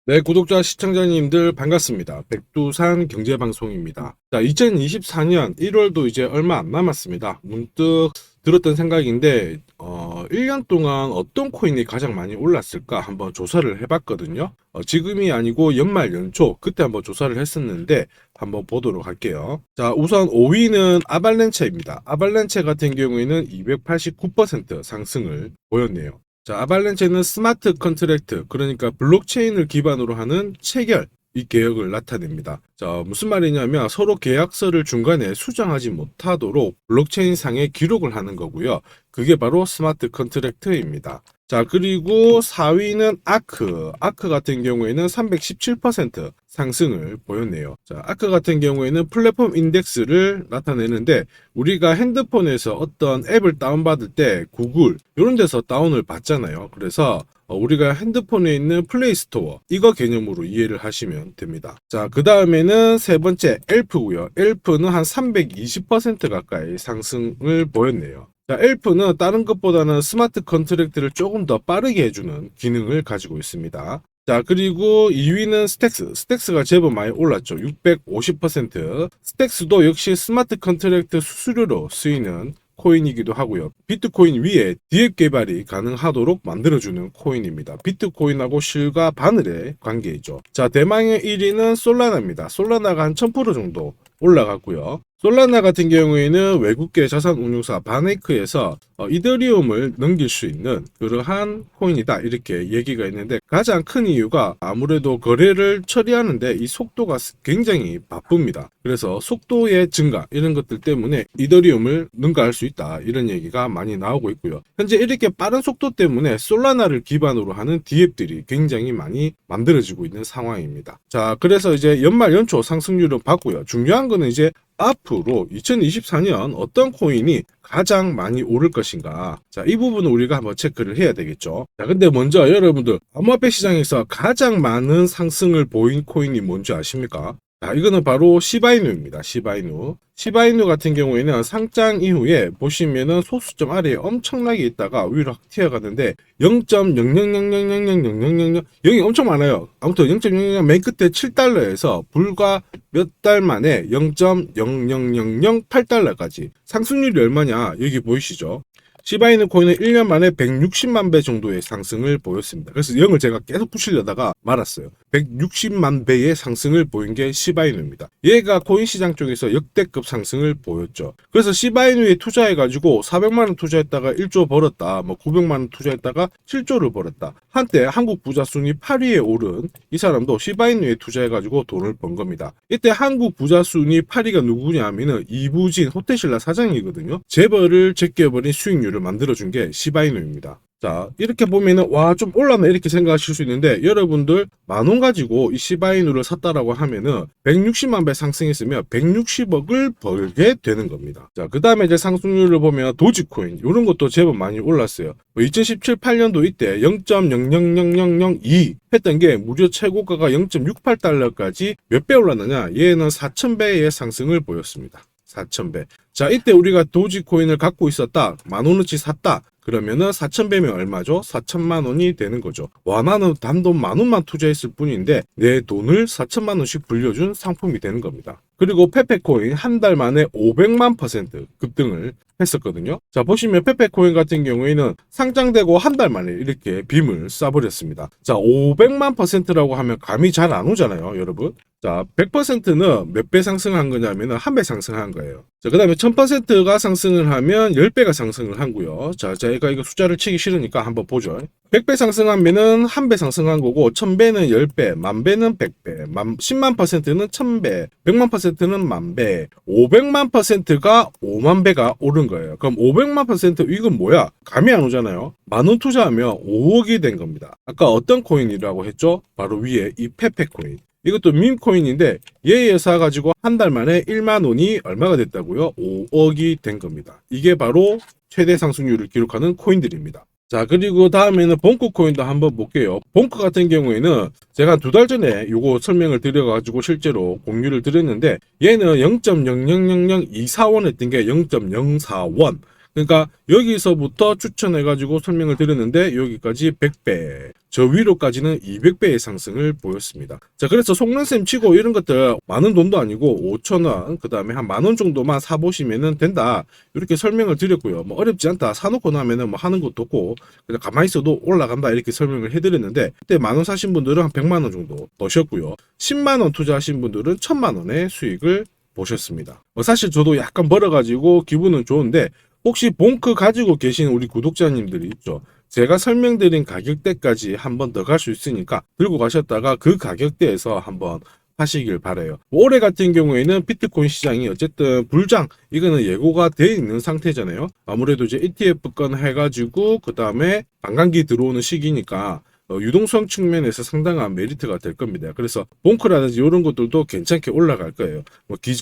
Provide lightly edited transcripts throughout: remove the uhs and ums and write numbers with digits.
네, 구독자 시청자님들 반갑습니다. 백두산 경제방송입니다. 자, 2024년 1월도 이제 얼마 안 남았습니다. 문득 들었던 생각인데 1년 동안 어떤 코인이 가장 많이 올랐을까 한번 조사를 해봤거든요. 지금이 아니고 연말 연초 그때 한번 조사를 했었는데 한번 보도록 할게요. 자, 우선 5위는 아발렌체입니다. 아발렌체 같은 경우에는 289% 상승을 보였네요. 자, 아발렌체는 스마트 컨트랙트, 그러니까 블록체인을 기반으로 하는 체결, 이 개혁을 나타냅니다. 자, 무슨 말이냐면 서로 계약서를 중간에 수정하지 못하도록 블록체인 상에 기록을 하는 거고요. 그게 바로 스마트 컨트랙트입니다. 자, 그리고 4위는 아크. 아크 같은 경우에는 317% 상승을 보였네요. 자, 아크 같은 경우에는 플랫폼 인덱스를 나타내는데 우리가 핸드폰에서 어떤 앱을 다운받을 때 구글 이런 데서 다운을 받잖아요. 그래서 우리가 핸드폰에 있는 플레이스토어 이거 개념으로 이해를 하시면 됩니다. 자, 그 다음에는 세 번째 엘프고요. 엘프는 한 320% 가까이 상승을 보였네요. 자, 엘프는 다른 것보다는 스마트 컨트랙트를 조금 더 빠르게 해주는 기능을 가지고 있습니다. 자, 그리고 2위는 스택스. 스택스가 제법 많이 올랐죠. 650%. 스택스도 역시 스마트 컨트랙트 수수료로 쓰이는 코인이기도 하고요. 비트코인 위에 디앱 개발이 가능하도록 만들어주는 코인입니다. 비트코인하고 실과 바늘의 관계이죠. 자, 대망의 1위는 솔라나입니다. 솔라나가 한 1000% 정도 올라갔고요. 솔라나 같은 경우에는 외국계 자산운용사 바네이크에서 이더리움을 넘길 수 있는 그러한 코인이다 이렇게 얘기가 있는데 가장 큰 이유가 아무래도 거래를 처리하는데 이 속도가 굉장히 바쁩니다. 그래서 속도의 증가 이런 것들 때문에 이더리움을 능가할 수 있다 이런 얘기가 많이 나오고 있고요. 현재 이렇게 빠른 속도 때문에 솔라나를 기반으로 하는 디앱들이 굉장히 많이 만들어지고 있는 상황입니다. 자, 그래서 이제 연말 연초 상승률은 봤고요. 중요한 거는 이제 앞으로 2024년 어떤 코인이 가장 많이 오를 것인가. 자, 이 부분은 우리가 한번 체크를 해야 되겠죠. 자, 근데 먼저 여러분들 암호화폐 시장에서 가장 많은 상승을 보인 코인이 뭔지 아십니까? 자, 이거는 바로 시바이누입니다. 시바이누. 시바이누 같은 경우에는 상장 이후에 보시면은 소수점 아래에 엄청나게 있다가 위로 확 튀어가는데 0.0000000000 0이 엄청 많아요. 아무튼 0.00 맨 끝에 7달러에서 불과 몇 달 만에 0.00008달러까지 상승률이 얼마냐 여기 보이시죠? 시바이누 코인은 1년 만에 160만 배 정도의 상승을 보였습니다. 그래서 0을 제가 계속 붙이려다가 말았어요. 160만 배의 상승을 보인 게 시바이누입니다. 얘가 코인 시장 쪽에서 역대급 상승을 보였죠. 그래서 시바이누에 투자해가지고 400만 원 투자했다가 1조 벌었다. 뭐 900만 원 투자했다가 7조를 벌었다. 한때 한국 부자 순위 8위에 오른 이 사람도 시바이누에 투자해가지고 돈을 번 겁니다. 이때 한국 부자 순위 8위가 누구냐 하면은 이부진 호텔신라 사장이거든요. 재벌을 제껴버린 수익률 만들어준 게 시바이누입니다. 자, 이렇게 보면은 와, 좀 올랐네 이렇게 생각하실 수 있는데 여러분들 10,000원 가지고 이 시바이누를 샀다라고 하면은 160만 배 상승했으면 160억을 벌게 되는 겁니다. 자, 그 다음에 이제 상승률을 보면 도지코인 이런 것도 제법 많이 올랐어요. 2017, 8년도 이때 0.00002 했던 게 무려 최고가가 0.68달러까지 몇 배 올랐느냐? 얘는 4,000배의 상승을 보였습니다. 4,000배. 자, 이때 우리가 도지코인을 갖고 있었다. 10,000원어치 샀다. 그러면은 4,000배면 얼마죠? 4천만 원이 되는 거죠. 와, 나는 단돈 10,000원만 투자했을 뿐인데 내 돈을 4천만 원씩 불려준 상품이 되는 겁니다. 그리고 페페코인 한 달 만에 500만% 급등을 했었거든요. 자, 보시면 페페코인 같은 경우에는 상장되고 한 달 만에 이렇게 빔을 쏴버렸습니다. 자, 500만%라고 하면 감이 잘 안 오잖아요, 여러분. 자, 100%는 몇 배 상승한 거냐면 한 배 상승한 거예요. 자, 그 다음에 1000%가 상승을 하면 10배가 상승을 한고요. 자, 제가 이거 숫자를 치기 싫으니까 한번 보죠. 100배 상승하면은 한 배 상승한 거고 1000배는 10배, 만배는 100배, 10만 %는 1000배, 100만 %는 만배, 500만 %가 5만 배가 오른 거예요. 그럼 500만 % 이건 뭐야? 감이 안 오잖아요. 10,000원 투자하면 5억이 된 겁니다. 아까 어떤 코인이라고 했죠? 바로 위에 이 페페코인. 이것도 밈코인인데 얘에 사가지고 한 달 만에 1만 원이 얼마가 됐다고요? 5억이 된 겁니다. 이게 바로 최대 상승률을 기록하는 코인들입니다. 자, 그리고 다음에는 봉크 코인도 한번 볼게요. 봉크 같은 경우에는 제가 2달 전에 요거 설명을 드려가지고 실제로 공유를 드렸는데 얘는 0.000024원 했던 게 0.04원 그러니까 여기서부터 추천해가지고 설명을 드렸는데 여기까지 100배, 저 위로까지는 200배의 상승을 보였습니다. 자, 그래서 속는셈 치고 이런 것들 많은 돈도 아니고 5,000원, 그 다음에 한 10,000원 정도만 사보시면 된다. 이렇게 설명을 드렸고요. 뭐 어렵지 않다. 사놓고 나면은 뭐 하는 것도 없고 그냥 가만히 있어도 올라간다. 이렇게 설명을 해드렸는데 그때 10,000원 사신 분들은 한 100만원 정도 버셨고요. 10만원 투자하신 분들은 1,000만원의 수익을 보셨습니다. 사실 저도 약간 벌어가지고 기분은 좋은데 혹시 봉크 가지고 계신 우리 구독자님들이 있죠. 제가 설명드린 가격대까지 한 번 더 갈 수 있으니까 들고 가셨다가 그 가격대에서 한번 하시길 바라요. 올해 같은 경우에는 비트코인 시장이 어쨌든 불장, 이거는 예고가 돼 있는 상태잖아요. 아무래도 이제 ETF권 해가지고 그 다음에 반감기 들어오는 시기니까 유동성 측면에서 상당한 메리트가 될 겁니다. 그래서 봉크라든지 이런 것들도 괜찮게 올라갈 거예요.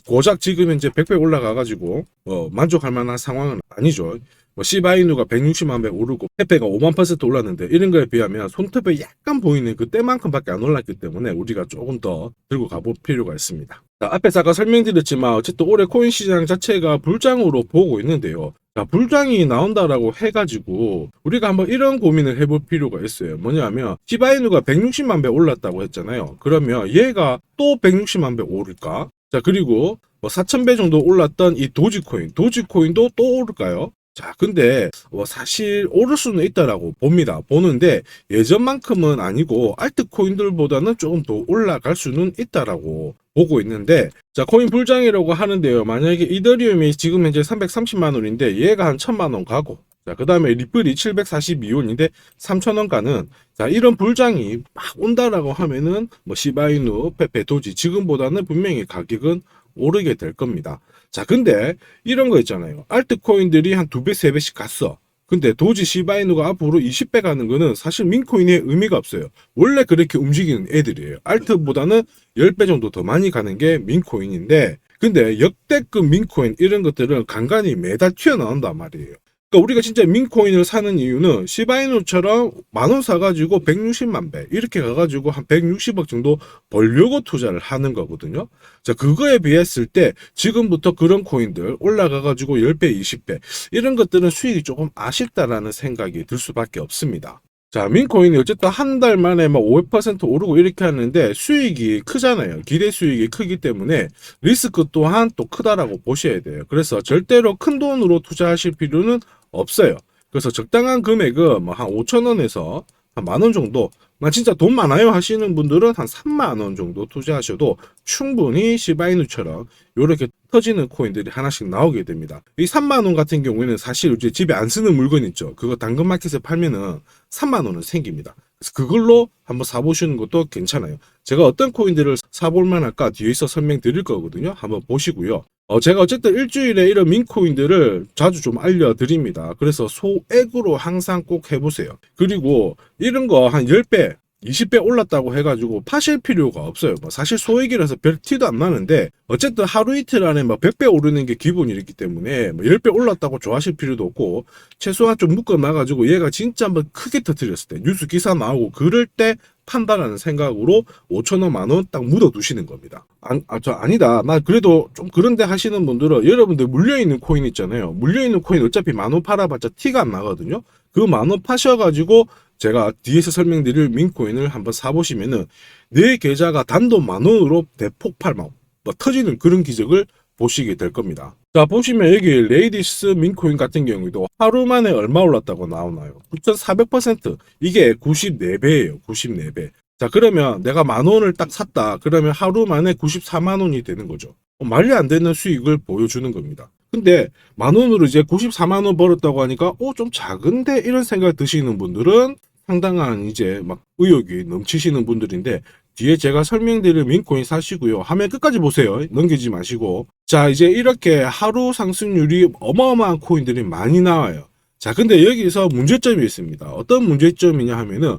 고작 지금 현재 100배 올라가가지고 만족할 만한 상황은 아니죠. 시바이누가 160만 배 오르고 페페가 5만% 올랐는데 이런 거에 비하면 손톱에 약간 보이는 그 때만큼밖에 안 올랐기 때문에 우리가 조금 더 들고 가볼 필요가 있습니다. 자, 앞에서 아까 설명드렸지만 어쨌든 올해 코인 시장 자체가 불장으로 보고 있는데요. 자, 불장이 나온다라고 해가지고 우리가 한번 이런 고민을 해볼 필요가 있어요. 뭐냐면 시바이누가 160만 배 올랐다고 했잖아요. 그러면 얘가 또 160만 배 오를까? 자, 그리고 4,000배 정도 올랐던 이 도지코인도 또 오를까요? 자, 근데 사실 오를 수는 있다라고 봅니다. 보는데 예전만큼은 아니고 알트코인들보다는 조금 더 올라갈 수는 있다라고 보고 있는데, 자, 코인 불장이라고 하는데요. 만약에 이더리움이 지금 현재 330만 원인데 얘가 한 1,000만 원 가고, 자, 그 다음에 리플이 742원인데 3,000원 가는, 자, 이런 불장이 막 온다라고 하면은 시바이누, 페페, 도지 지금보다는 분명히 가격은 오르게 될 겁니다. 자, 근데 이런 거 있잖아요. 알트코인들이 한 2배, 3배씩 갔어. 근데 도지 시바이누가 앞으로 20배 가는 거는 사실 민코인의 의미가 없어요. 원래 그렇게 움직이는 애들이에요. 알트보다는 10배 정도 더 많이 가는 게 민코인인데, 근데 역대급 민코인 이런 것들은 간간히 매달 튀어나온단 말이에요. 그러니까 우리가 진짜 민코인을 사는 이유는 시바이누처럼 10,000원 사가지고 160만 배 이렇게 가가지고 한 160억 정도 벌려고 투자를 하는 거거든요. 자, 그거에 비했을 때 지금부터 그런 코인들 올라가가지고 10배, 20배 이런 것들은 수익이 조금 아쉽다라는 생각이 들 수밖에 없습니다. 자, 민코인이 어쨌든 한 달 만에 막 500% 오르고 이렇게 하는데 수익이 크잖아요. 기대 수익이 크기 때문에 리스크 또한 또 크다라고 보셔야 돼요. 그래서 절대로 큰 돈으로 투자하실 필요는 없어요. 그래서 적당한 금액은 한 5,000원에서 한 10,000원 정도, 진짜 돈 많아요 하시는 분들은 한 30,000원 정도 투자하셔도 충분히 시바이누처럼 이렇게 터지는 코인들이 하나씩 나오게 됩니다. 이 30,000원 같은 경우에는 사실 이제 집에 안 쓰는 물건 있죠. 그거 당근마켓에 팔면은 30,000원은 생깁니다. 그래서 그걸로 한번 사보시는 것도 괜찮아요. 제가 어떤 코인들을 사볼 만할까 뒤에서 설명드릴 거거든요. 한번 보시고요. 제가 어쨌든 일주일에 이런 민코인들을 자주 좀 알려드립니다. 그래서 소액으로 항상 꼭 해보세요. 그리고 이런 거 한 10배, 20배 올랐다고 해가지고 파실 필요가 없어요. 사실 소액이라서 별 티도 안 나는데 어쨌든 하루 이틀 안에 100배 오르는 게 기본이기 때문에 10배 올랐다고 좋아하실 필요도 없고 최소한 좀 묶어놔가지고 얘가 진짜 한번 크게 터뜨렸을 때 뉴스 기사 나오고 그럴 때 판단하는 생각으로 5,000원, 10,000원 딱 묻어두시는 겁니다. 아니다. 나 그래도 좀 그런데 하시는 분들은 여러분들 물려있는 코인 있잖아요. 물려있는 코인 어차피 10,000원 팔아봤자 티가 안 나거든요. 그 10,000원 파셔가지고 제가 뒤에서 설명드릴 민코인을 한번 사보시면은 내 계좌가 단돈 10,000원으로 대폭발 터지는 그런 기적을 보시게 될 겁니다. 자, 보시면 여기 레이디스 민코인 같은 경우에도 하루 만에 얼마 올랐다고 나오나요? 9,400%. 이게 94배예요. 94배. 자, 그러면 내가 10,000원을 딱 샀다. 그러면 하루 만에 94만 원이 되는 거죠. 말이 안 되는 수익을 보여주는 겁니다. 근데 10,000원으로 이제 94만 원 벌었다고 하니까 좀 작은데 이런 생각 드시는 분들은 상당한 이제 의욕이 넘치시는 분들인데 뒤에 제가 설명드릴 민코인 사시고요. 화면 끝까지 보세요. 넘기지 마시고. 자, 이제 이렇게 하루 상승률이 어마어마한 코인들이 많이 나와요. 자, 근데 여기서 문제점이 있습니다. 어떤 문제점이냐 하면은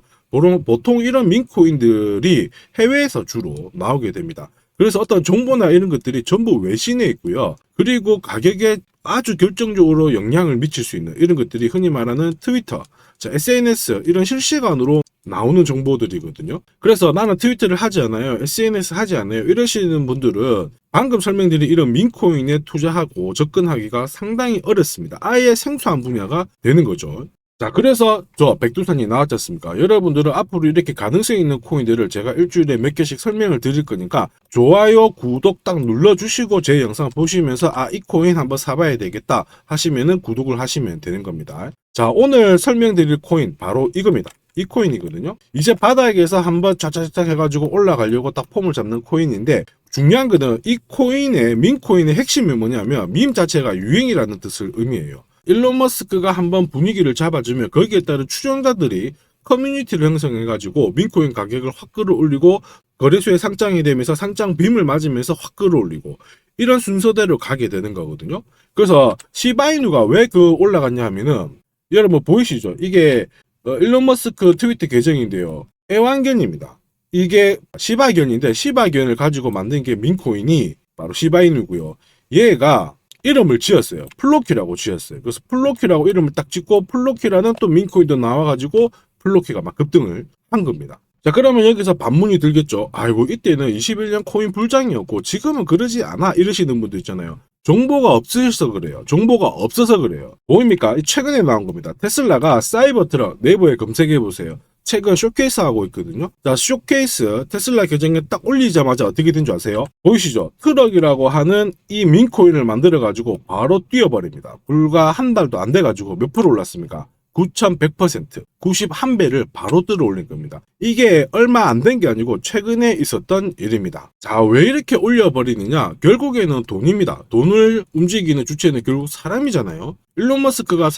보통 이런 민코인들이 해외에서 주로 나오게 됩니다. 그래서 어떤 정보나 이런 것들이 전부 외신에 있고요. 그리고 가격에 아주 결정적으로 영향을 미칠 수 있는 이런 것들이 흔히 말하는 트위터, 자, SNS 이런 실시간으로 나오는 정보들이거든요. 그래서 나는 트위터를 하지 않아요, SNS 하지 않아요 이러시는 분들은 방금 설명드린 이런 민코인에 투자하고 접근하기가 상당히 어렵습니다. 아예 생소한 분야가 되는 거죠. 자, 그래서 저 백두산이 나왔지 않습니까? 여러분들은 앞으로 이렇게 가능성 있는 코인들을 제가 일주일에 몇 개씩 설명을 드릴 거니까 좋아요, 구독 딱 눌러주시고 제 영상 보시면서 아, 이 코인 한번 사봐야 되겠다 하시면은 구독을 하시면 되는 겁니다. 자, 오늘 설명드릴 코인 바로 이겁니다. 이 코인이거든요. 이제 바닥에서 한번 차차차차 해가지고 올라가려고 딱 폼을 잡는 코인인데 중요한 거는 이 코인의 민코인의 핵심이 뭐냐면 밈 자체가 유행이라는 뜻을 의미해요. 일론 머스크가 한번 분위기를 잡아주면 거기에 따른 추종자들이 커뮤니티를 형성해가지고 민코인 가격을 확 끌어올리고 거래소에 상장이 되면서 상장 빔을 맞으면서 확 끌어올리고 이런 순서대로 가게 되는 거거든요. 그래서 시바이누가 왜 올라갔냐 하면은 여러분 보이시죠? 이게 일론 머스크 트위터 계정인데요. 애완견입니다. 이게 시바견인데 시바견을 가지고 만든 게 민코인이 바로 시바이누고요. 얘가 이름을 지었어요. 플로키라고 지었어요. 그래서 플로키라고 이름을 딱 짓고 플로키라는 또 민코인도 나와가지고 플로키가 막 급등을 한 겁니다. 자, 그러면 여기서 반문이 들겠죠. 아이고 이때는 21년 코인 불장이었고 지금은 그러지 않아 이러시는 분도 있잖아요. 정보가 없으셔서 그래요. 정보가 없어서 그래요. 보입니까? 최근에 나온 겁니다. 테슬라가 사이버 트럭 네이버에 검색해 보세요. 최근 쇼케이스 하고 있거든요. 자, 쇼케이스 테슬라 계정에 딱 올리자마자 어떻게 된 줄 아세요? 보이시죠? 트럭이라고 하는 이 민코인을 만들어 가지고 바로 뛰어버립니다. 불과 한 달도 안 돼 가지고 몇 프로 올랐습니까? 9,100%, 91배를 바로 들어올린 겁니다. 이게 얼마 안 된 게 아니고 최근에 있었던 일입니다. 자, 왜 이렇게 올려버리느냐? 결국에는 돈입니다. 돈을 움직이는 주체는 결국 사람이잖아요. 일론 머스크가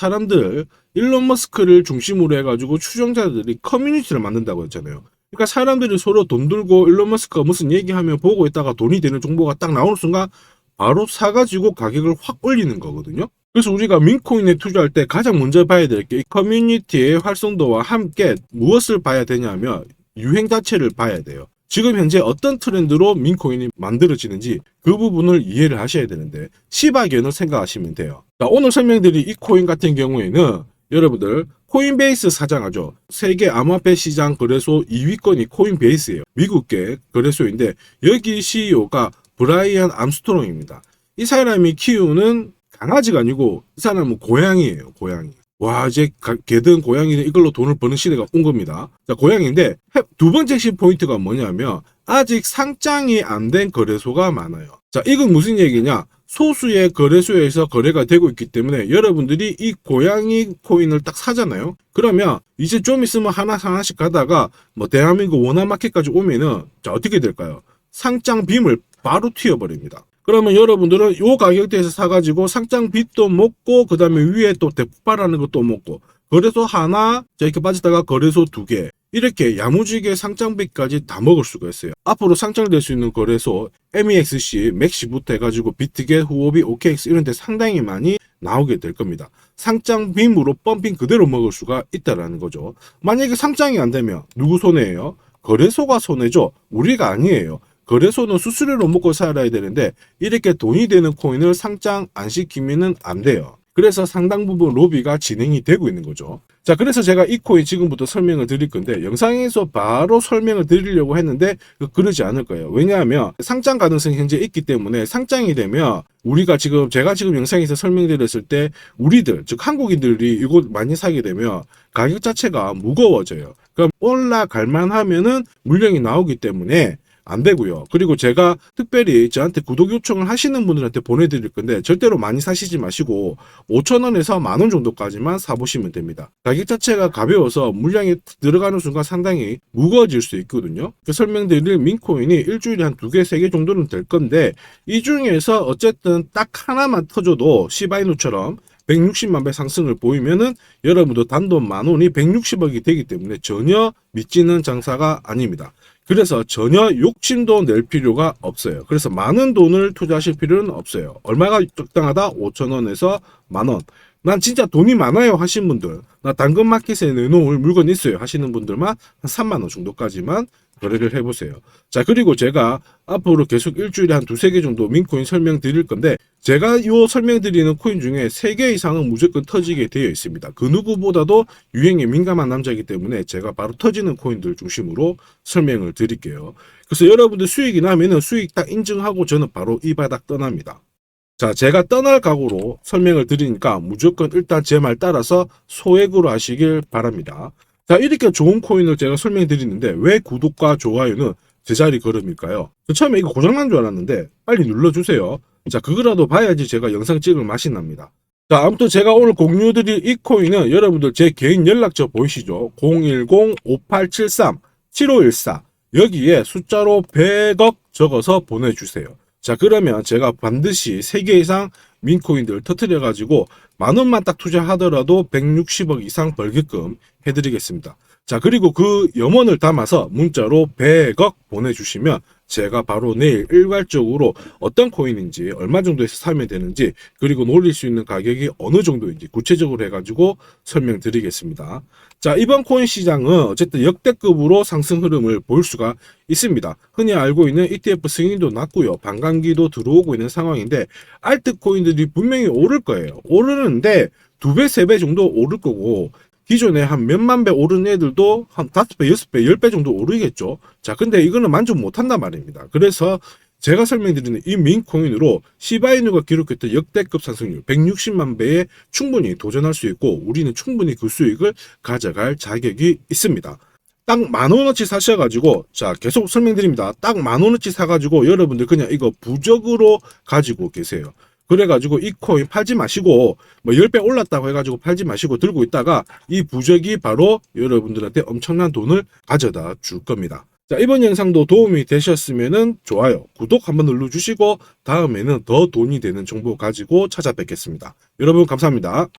일론 머스크를 중심으로 해가지고 추종자들이 커뮤니티를 만든다고 했잖아요. 그러니까 사람들이 서로 돈 들고 일론 머스크가 무슨 얘기하면 보고 있다가 돈이 되는 정보가 딱 나오는 순간 바로 사가지고 가격을 확 올리는 거거든요. 그래서 우리가 민코인에 투자할 때 가장 먼저 봐야 될 게 커뮤니티의 활성도와 함께 무엇을 봐야 되냐면 유행 자체를 봐야 돼요. 지금 현재 어떤 트렌드로 민코인이 만들어지는지 그 부분을 이해를 하셔야 되는데 시바견을 생각하시면 돼요. 자, 오늘 설명드릴 이 코인 같은 경우에는 여러분들 코인베이스 사장하죠. 세계 암호화폐 시장 거래소 2위권이 코인베이스예요. 미국계 거래소인데 여기 CEO가 브라이언 암스트롱입니다. 이 사람이 키우는 강아지가 아니고 이 사람은 고양이에요. 고양이. 와, 이제 개든 고양이는 이걸로 돈을 버는 시대가 온 겁니다. 자, 고양이인데 두 번째 핵심 포인트가 뭐냐면 아직 상장이 안 된 거래소가 많아요. 자, 이건 무슨 얘기냐? 소수의 거래소에서 거래가 되고 있기 때문에 여러분들이 이 고양이 코인을 딱 사잖아요. 그러면 이제 좀 있으면 하나씩 가다가 뭐 대한민국 원화마켓까지 오면은 자, 어떻게 될까요? 상장 빔을 바로 튀어버립니다. 그러면 여러분들은 요 가격대에서 사가지고 상장 빚도 먹고 그 다음에 위에 또 대폭발하는 것도 먹고 거래소 하나 이렇게 빠지다가 거래소 두 개 이렇게 야무지게 상장빚까지 다 먹을 수가 있어요. 앞으로 상장될 수 있는 거래소 MEXC, 맥시부터 해가지고 비트겟, 후오비, OKX 이런 데 상당히 많이 나오게 될 겁니다. 상장 빔으로 펌핑 그대로 먹을 수가 있다라는 거죠. 만약에 상장이 안 되면 누구 손해예요? 거래소가 손해죠. 우리가 아니에요. 거래소는 수수료로 먹고 살아야 되는데 이렇게 돈이 되는 코인을 상장 안 시키면은 안 돼요. 그래서 상당 부분 로비가 진행이 되고 있는 거죠. 자, 그래서 제가 이 코인 지금부터 설명을 드릴 건데 영상에서 바로 설명을 드리려고 했는데 그러지 않을 거예요. 왜냐하면 상장 가능성이 현재 있기 때문에 상장이 되면 제가 지금 영상에서 설명드렸을 때 우리들 즉 한국인들이 이거 많이 사게 되면 가격 자체가 무거워져요. 그럼 올라갈 만하면은 물량이 나오기 때문에 안 되고요. 그리고 제가 특별히 저한테 구독 요청을 하시는 분들한테 보내드릴 건데 절대로 많이 사시지 마시고 5,000원에서 10,000원 정도까지만 사보시면 됩니다. 가격 자체가 가벼워서 물량이 들어가는 순간 상당히 무거워질 수 있거든요. 설명드릴 민코인이 일주일에 한 2개, 3개 정도는 될 건데 이 중에서 어쨌든 딱 하나만 터져도 시바이누처럼 160만 배 상승을 보이면은 여러분도 단돈 10,000원이 160억이 되기 때문에 전혀 믿지는 장사가 아닙니다. 그래서 전혀 욕심도 낼 필요가 없어요. 그래서 많은 돈을 투자하실 필요는 없어요. 얼마가 적당하다? 5,000원에서 10,000원. 난 진짜 돈이 많아요 하시는 분들, 나 당근마켓에 내놓을 물건 있어요 하시는 분들만 한 3만 원 정도까지만 거래를 해보세요. 자, 그리고 제가 앞으로 계속 일주일에 한 두세 개 정도 민코인 설명드릴 건데, 제가 요 설명드리는 코인 중에 3개 이상은 무조건 터지게 되어 있습니다. 그 누구보다도 유행에 민감한 남자이기 때문에 제가 바로 터지는 코인들 중심으로 설명을 드릴게요. 그래서 여러분들 수익이 나면은 수익 딱 인증하고 저는 바로 이 바닥 떠납니다. 자, 제가 떠날 각오로 설명을 드리니까 무조건 일단 제 말 따라서 소액으로 하시길 바랍니다. 자, 이렇게 좋은 코인을 제가 설명드리는데 왜 구독과 좋아요는 제자리 걸음일까요? 저 처음에 이거 고장난 줄 알았는데 빨리 눌러주세요. 자, 그거라도 봐야지 제가 영상 찍을 맛이 납니다. 자, 아무튼 제가 오늘 공유드릴 이 코인은 여러분들 제 개인 연락처 보이시죠? 010-5873-7514 여기에 숫자로 100억 적어서 보내주세요. 자, 그러면 제가 반드시 3개 이상 민코인들 터트려 가지고 만 원만 딱 투자하더라도 160억 이상 벌게끔 해드리겠습니다. 자, 그리고 그 염원을 담아서 문자로 100억 보내주시면 제가 바로 내일 일괄적으로 어떤 코인인지 얼마 정도에서 사면 되는지, 그리고 놀릴 수 있는 가격이 어느 정도인지 구체적으로 해가지고 설명드리겠습니다. 자, 이번 코인 시장은 어쨌든 역대급으로 상승 흐름을 볼 수가 있습니다. 흔히 알고 있는 ETF 승인도 났고요, 반감기도 들어오고 있는 상황인데 알트코인들이 분명히 오를 거예요. 오르는데 2배, 3배 정도 오를 거고, 기존에 한 몇만 배 오른 애들도 한 5배, 6배, 10배 정도 오르겠죠. 자, 근데 이거는 만족 못 한단 말입니다. 그래서 제가 설명드리는 이 민코인으로 시바이누가 기록했던 역대급 상승률 160만 배에 충분히 도전할 수 있고, 우리는 충분히 그 수익을 가져갈 자격이 있습니다. 딱 10,000원어치 사셔가지고, 자, 계속 설명드립니다. 딱 10,000원어치 사가지고 여러분들 그냥 이거 부적으로 가지고 계세요. 그래가지고 이 코인 팔지 마시고, 뭐 10배 올랐다고 해가지고 팔지 마시고 들고 있다가 이 부적이 바로 여러분들한테 엄청난 돈을 가져다 줄 겁니다. 자, 이번 영상도 도움이 되셨으면 좋아요, 구독 한번 눌러주시고 다음에는 더 돈이 되는 정보 가지고 찾아뵙겠습니다. 여러분 감사합니다.